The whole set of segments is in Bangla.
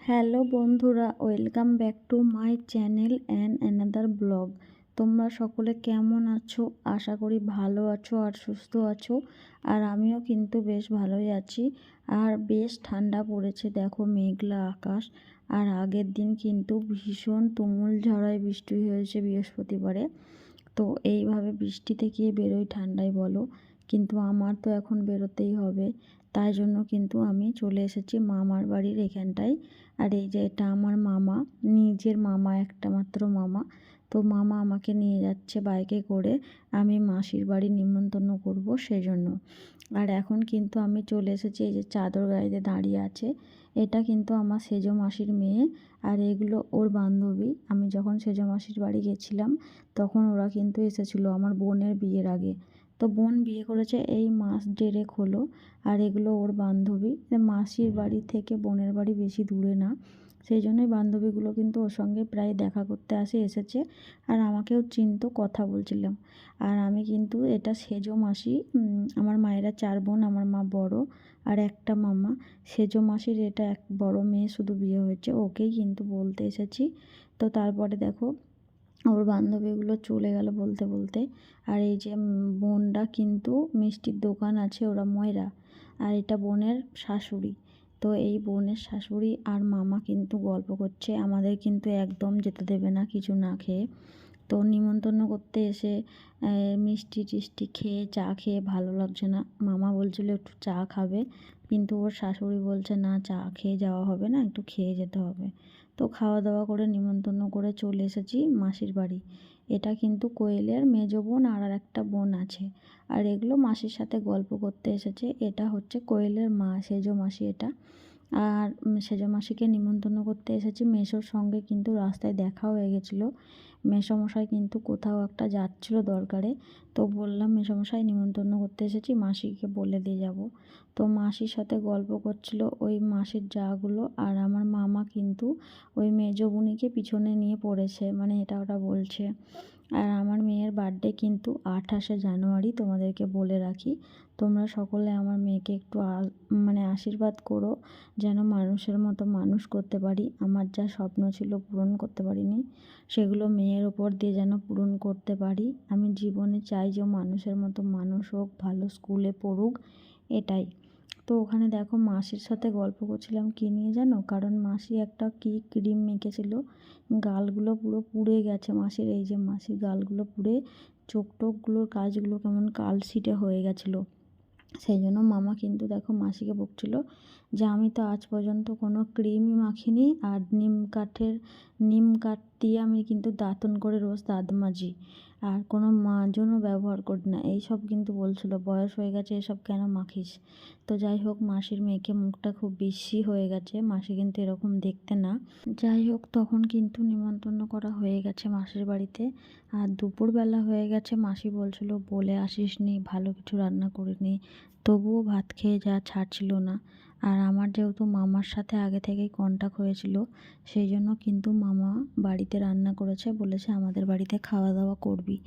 হ্যালো বন্ধুরা, welcome back to my channel and another blog. তোমরা সকলে কেমন আছো? আশা করি ভালো আছো আর সুস্থ আছো। আর আমিও কিন্তু বেশ ভালোই আছি। আর বেশ ঠান্ডা পড়েছে, দেখো মেঘলা আকাশ। আর আগের দিন কিন্তু ভীষণ তুমুল ঝড়ায় বৃষ্টি হয়েছে বৃহস্পতিবারে। তো এইভাবে বৃষ্টিতে কে বেরোয় ঠান্ডায় বলো? কিন্তু আমার তো এখন বেরোতেই হবে। তাই জন্য কিন্তু আমি চলে এসেছি মামার বাড়ির এখানটায়। আর এই যে এটা আমার মামা, নিজের মামা, একটা মাত্র মামা। তো মামা আমাকে নিয়ে যাচ্ছে বাইকে করে, আমি মাসির বাড়ি নিমন্ত্রণ করব সেই জন্য। আর এখন কিন্তু আমি চলে এসেছি, এই যে চাদর গাড়িতে দাঁড়িয়ে আছে, এটা কিন্তু আমার সেজো মাসির মেয়ে। আর এগুলো ওর বান্ধবী। আমি যখন সেজো মাসির বাড়ি গেছিলাম তখন ওরা কিন্তু এসেছিলো আমার বোনের বিয়ের আগে। তো বোন বিয়ে করেছে এই মাস দেড়েক হলো। আর এগুলো ওর বান্ধবী। মাসির বাড়ি থেকে বোনের বাড়ি বেশি দূরে না, সেই জন্যই বান্ধবীগুলো কিন্তু ওর সঙ্গে প্রায় দেখা করতে এসেছে। আর আমাকেও চিনতো, কথা বলছিলাম। আর আমি কিন্তু এটা সেজো মাসি। আমার মায়েরা 4 বোন, আমার মা বড়। আর একটা মামা। সেজো মাসির এটা এক বড় মেয়ে শুধু বিয়ে হয়েছে, ওকেই কিন্তু বলতে এসেছি। তো তারপরে দেখো ওর বান্ধবীগুলো চলে গেল বলতে বলতে। আর এই যে বোনটা কিন্তু মিষ্টির দোকান আছে, ওরা ময়রা। আর এটা বোনের শাশুড়ি। তো এই বোনের শাশুড়ি আর মামা কিন্তু গল্প করছে, আমাদের কিন্তু একদম যেতে দেবে না কিছু না খেয়ে। তো নিমন্ত্রণ করতে এসে মিষ্টি টিষ্টি খেয়ে, চা খেয়ে ভালো লাগছে না। মামা বলছিল একটু চা খাবে, কিন্তু ওর শাশুড়ি বলছে না, চা খেয়ে যাওয়া হবে না, একটু খেয়ে যেতে হবে। তো খাওয়া দাওয়া করে নিমন্ত্রণ করে চলে এসেছি মাসির বাড়ি। এটা কিন্তু কোয়েলের মেজো বোন আর একটা বোন আছে। আর এগুলো মাসির সাথে গল্প করতে এসেছে। এটা হচ্ছে কোয়েলের মা, সেজো মাসি এটা। আর সেজো মাসিকে নিমন্ত্রণ করতে এসেছি। মেসোর সঙ্গে কিন্তু রাস্তায় দেখা হয়ে গেছিলো। মেসোমশাই কিন্তু কোথাও একটা যাচ্ছিলো দরকারে। তো বললাম মেসোমশাই নিমন্ত্রণ করতে এসেছি, মাসিকে বলে দিয়ে যাব। তো মাসির সাথে গল্প করছিল ওই মাসির জাগুলো। আর আমার মামা কিন্তু ওই মেজো বুনিকে পিছনে নিয়ে পড়েছে, মানে এটা ওটা বলছে। আর আমার মেয়ের বার্থডে কিন্তু 28শে জানুয়ারি, তোমাদেরকে বলে রাখি। তোমরা সকলে আমার মেয়েকে একটু মানে আশীর্বাদ করো, যেন মানুষের মতো মানুষ করতে পারি। আমার যা স্বপ্ন ছিল পূরণ করতে পারিনি, সেগুলো মেয়ের ওপর দিয়ে যেন পূরণ করতে পারি। আমি জীবনে চাই যে মানুষের মতো মানুষ হোক, ভালো স্কুলে পড়ুক, এটাই। তো ওখানে দেখো মাসির সাথে গল্প করছিলাম কী নিয়ে জানো? কারণ মাসি একটা কী ক্রিম মেখেছিল, গালগুলো পুরো পুড়ে গেছে মাসির। এই যে মাসির গালগুলো পুড়ে চোখ টোকগুলোর কাজগুলো কেমন কালশিটে হয়ে গেছিলো। সেই জন্য মামা কিন্তু দেখো মাসিকে বকছিল যে আমি তো আজ পর্যন্ত কোনো ক্রিমই মাখিনি, আর নিম কাঠ দিয়ে আমি কিন্তু দাঁতন করে রোজ দাঁত মাজি, আর কোনো মাজনও ব্যবহার করি না, এইসব কিন্তু বলছিল। বয়স হয়ে গেছে, এসব কেন মাখিস? তো যাই হোক, মাসির মেয়েকে মুখটা খুব বেশি হয়ে গেছে, মাসি কিন্তু এরকম দেখতে না। যাই হোক, তখন কিন্তু নিমন্ত্রণ করা হয়ে গেছে মাসির বাড়িতে। আর দুপুরবেলা হয়ে গেছে, মাসি বলছিল বলে আসিস নি, ভালো কিছু রান্না করিনি, তবুও ভাত খেয়ে যা ছাড়ছিল না। আর আমার যেহেতু মামার সাথে আগে থেকেই কন্ট্যাক্ট হয়েছিল, সেই জন্য কিন্তু মামা বাড়িতে রান্না করেছে, বলেছে আমাদের বাড়িতে খাওয়া দাওয়া করবি।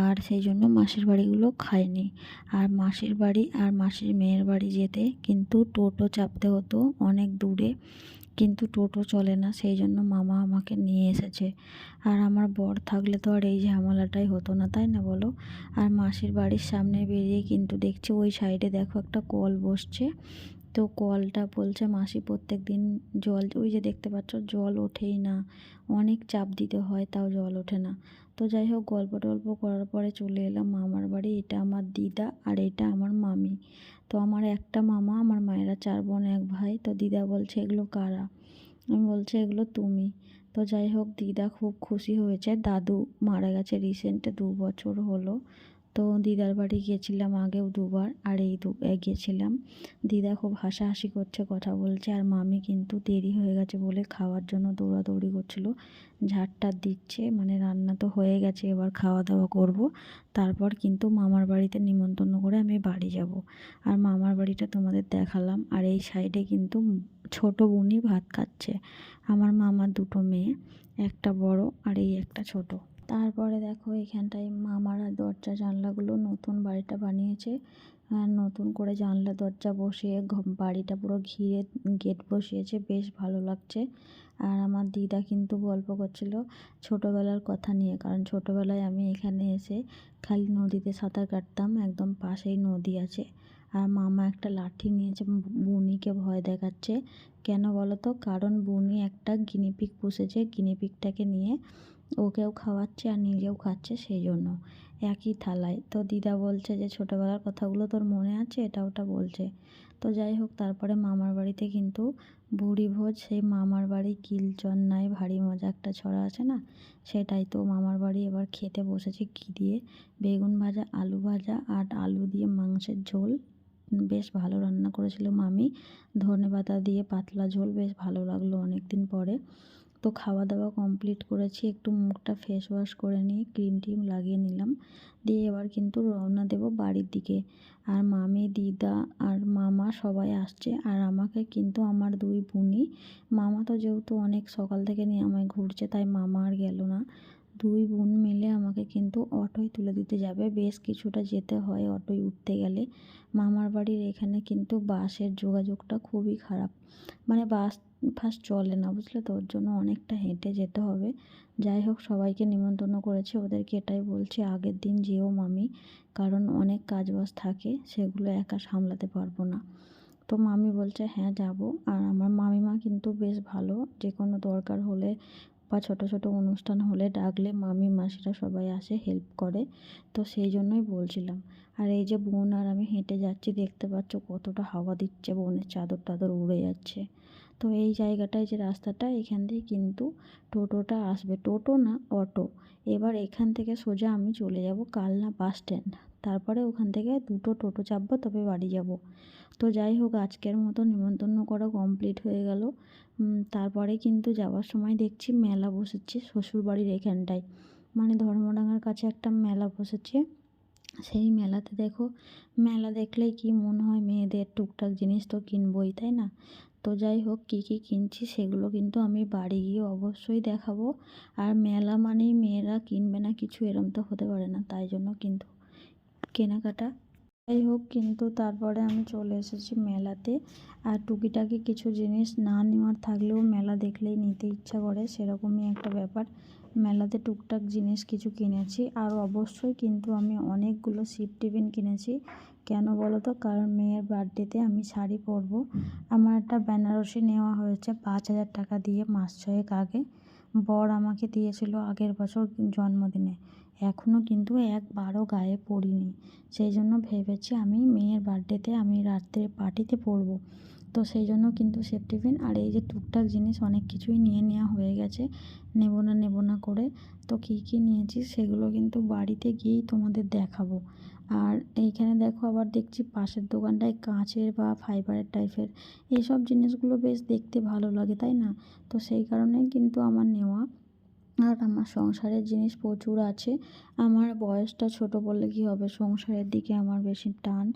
আর সেই জন্য মাসির বাড়িগুলো খায়নি। আর মাসির বাড়ি আর মাসির মেয়ের বাড়ি যেতে কিন্তু টোটো চাপতে হতো অনেক দূরে, কিন্তু টোটো চলে না, সেই জন্য মামা আমাকে নিয়ে এসেছে। আর আমার বর থাকলে তো আর এই ঝামেলাটাই হতো না, তাই না বলো? আর মাসির বাড়ির সামনে বেরিয়ে কিন্তু দেখছি ওই সাইডে দেখো একটা কল বসছে। তো কলটা বলছে মাসি প্রত্যেক দিন জল, ওই যে দেখতে পাচ্ছ জল ওঠেই না, অনেক চাপ দিতে হয় তাও জল ওঠে না। তো যাই হোক, গল্প টল্প করার পরে চলে এলাম মামার বাড়ি। এটা আমার দিদা আর এটা আমার মামি। তো আমার একটা মামা, আমার মায়েরা 4 বোন 1 ভাই। তো দিদা বলছে এগুলো কারা? আমি বলছি এগুলো তুমি। তো যাই হোক, দিদা খুব খুশি হয়েছে, দাদু মারা গেছে রিসেন্টে 2 বছর হলো। তো দিদার বাড়ি গেছিলাম আগেও 2বার, আর এই গেছিলাম। দিদা খুব হাসাহাসি করছে, কথা বলছে। আর মামি কিন্তু দেরি হয়ে গেছে বলে খাওয়ার জন্য দৌড়াদৌড়ি করছিল, ঝাড়টার দিচ্ছে, মানে রান্না তো হয়ে গেছে, এবার খাওয়া দাওয়া করব। তারপর কিন্তু মামার বাড়িতে নিমন্ত্রণ করে আমি বাড়ি যাব। আর মামার বাড়িটা তোমাদের দেখালাম। আর এই সাইডে কিন্তু ছোট বোনই ভাত খাচ্ছে। আমার মামার 2টো মেয়ে, একটা বড় আর এই একটা ছোট। তারপরে দেখো এখানটায় মামারা দরজা জানলাগুলো নতুন বাড়িটা বানিয়েছে, নতুন করে জানলা দরজা বসিয়ে বাড়িটা পুরো ঘিরে গেট বসিয়েছে, বেশ ভালো লাগছে। আর আমার দিদা কিন্তু গল্প করছিল ছোটোবেলার কথা নিয়ে, কারণ ছোটোবেলায় আমি এখানে এসে খালি নদীতে সাঁতার কাটতাম, একদম পাশেই নদী আছে। আর মামা একটা লাঠি নিয়েছে, বুনিকে ভয় দেখাচ্ছে। কেন বলো তো? কারণ বুনি একটা গিনিপিগ পুষেছে, গিনিপিগটাকে নিয়ে ওকেও খাওয়াচ্ছে আর নিজেও খাচ্ছে, সেই জন্য একই থালায়। তো দিদা বলছে যে ছোটোবেলার কথাগুলো তোর মনে আছে, এটা ওটা বলছে। তো যাই হোক, তারপরে মামার বাড়িতে কিন্তু ভুরি ভোজ, সেই মামার বাড়ি কিলচন্নায় ভারী মজা একটা ছড়া আছে না, সেটাই। তো মামার বাড়ি এবার খেতে বসেছি কী দিয়ে, বেগুন ভাজা, আলু ভাজা আর আলু দিয়ে মাংসের ঝোল, বেশ ভালো রান্না করেছিল মামি। ধনেপাতা দিয়ে পাতলা ঝোল, বেশ ভালো লাগলো অনেক দিন পরে। তো খাওয়া দাওয়া কমপ্লিট করেছি, একটু মুখটা ফেস ওয়াশ করে নিয়ে ক্রিম টিম লাগিয়ে নিলাম, দিয়ে এবার কিন্তু রওনা দেব বাড়ির দিকে। আর মামি, দিদা আর মামা সবাই আসছে, আর আমাকে কিন্তু আমার দুই বোনই, মামা তো যেহেতু অনেক সকাল থেকে নিয়ে আমায় ঘুরছে, তাই মামা আর গেল না। দুই বোন মিলে আমাকে কিন্তু অটোয় তুলে দিতে যাবে, বেশ কিছুটা যেতে হয় অটোয় উঠতে গেলে। মামার বাড়ির এখানে কিন্তু বাসের যোগাযোগটা খুবই খারাপ, মানে বাস ফার্স্ট চলে না, বুঝলে তো, ওর জন্য অনেকটা হেঁটে যেতে হবে। যাই হোক, সবাইকে নিমন্ত্রণ করেছি, ওদেরকে এটাই বলছি আগের দিন যেও মামি, কারণ অনেক কাজবাজ থাকে, সেগুলো একা সামলাতে পারবো না। তো মামি বলছে হ্যাঁ যাব। আর আমার মামিমা কিন্তু বেশ ভালো, যে কোনো দরকার হলে বা ছোট ছোট অনুষ্ঠান হলে ডাকলে মামি মাসিরা সবাই আসে, হেল্প করে। তো সেই জন্যই বলছিলাম। আর এই যে বোন আর আমি হেঁটে যাচ্ছি, দেখতে পাচ্ছ কতটা হাওয়া দিচ্ছে, বোনের চাদর টাদর উড়ে যাচ্ছে। তো এই জায়গাটায় যে রাস্তাটা, এখান দিয়ে কিন্তু টোটোটা আসবে, টোটো না অটো। এবার এখান থেকে সোজা আমি চলে যাব কালনা বাস স্ট্যান্ড, তারপরে ওখান থেকে দুটো টোটো চাপবো, তবে বাড়ি যাব। তো যাই হোক, আজকের মতো নিমন্ত্রণ করা কমপ্লিট হয়ে গেল। তারপরে কিন্তু যাওয়ার সময় দেখছি মেলা বসেছে শ্বশুরবাড়ির এখানটায়, মানে ধর্মডাঙ্গার কাছে একটা মেলা বসেছে। সেই মেলাতে দেখো, মেলা দেখলেই কি মনে হয়, মেয়েদের টুকটাক জিনিস তো কিনবই, তাই না? তো যাই হোক, কী কী কিনছি সেগুলো কিন্তু আমি বাড়ি গিয়ে অবশ্যই দেখাবো। আর মেলা মানেই মেয়েরা কিনবে না কিছু, এরম তো হতে পারে না, তাই জন্য কিন্তু কেনাকাটা। যাই হোক, কিন্তু তারপরে আমি চলে এসেছি মেলাতে। আর টুকিটাকি কিছু জিনিস না নেওয়ার থাকলেও মেলা দেখলেই নিতে ইচ্ছা করে, সেরকমই একটা ব্যাপার। মেলাতে টুকটাক জিনিস কিছু কিনেছি, আর অবশ্যই কিন্তু আমি অনেকগুলো শিফট টিফিন কিনেছি। কেন বলো তো? কারণ মেয়ের বার্থডেতে আমি শাড়ি পরবো। আমার একটা বেনারসি নেওয়া হয়েছে 5,000 টাকা দিয়ে, মাস ছয়েক আগে বর আমাকে দিয়েছিল আগের বছর জন্মদিনে। এখনও কিন্তু একবারও গায়ে পরিনি, সেই জন্য ভেবেছি আমি মেয়ের বার্থডেতে আমি রাত্রে পার্টিতে পরবো। তো সেই জন্য কিন্তু সেফ টিফিন আর এই যে টুকটাক জিনিস অনেক কিছুই নিয়ে নেওয়া হয়ে গেছে, নেব না করে। তো কী কী নিয়েছি সেগুলো কিন্তু বাড়িতে গিয়েই তোমাদের দেখাবো। আর এইখানে দেখো, আবার দেখছি পাশের দোকানটায় কাঁচের বা ফাইবারের টাইপের এইসব জিনিসগুলো বেশ দেখতে ভালো লাগে, তাই না? তো সেই কারণেই কিন্তু আমার নেওয়া। আর আমার সংসারের জিনিস প্রচুর আছে। আমার বয়সটা ছোট বললে কী হবে, সংসারের দিকে আমার বেশি টান,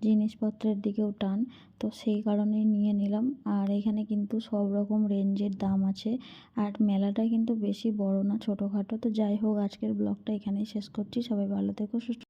জিনিসপত্রের দিকেও টান। তো সেই কারণেই নিয়ে নিলাম। আর এখানে কিন্তু সব রকম রেঞ্জের দাম আছে। আর মেলাটা কিন্তু বেশি বড় না, ছোটোখাটো। তো যাই হোক, আজকের ব্লগটা এখানেই শেষ করছি। সবাই ভালো থেকো, সুস্থ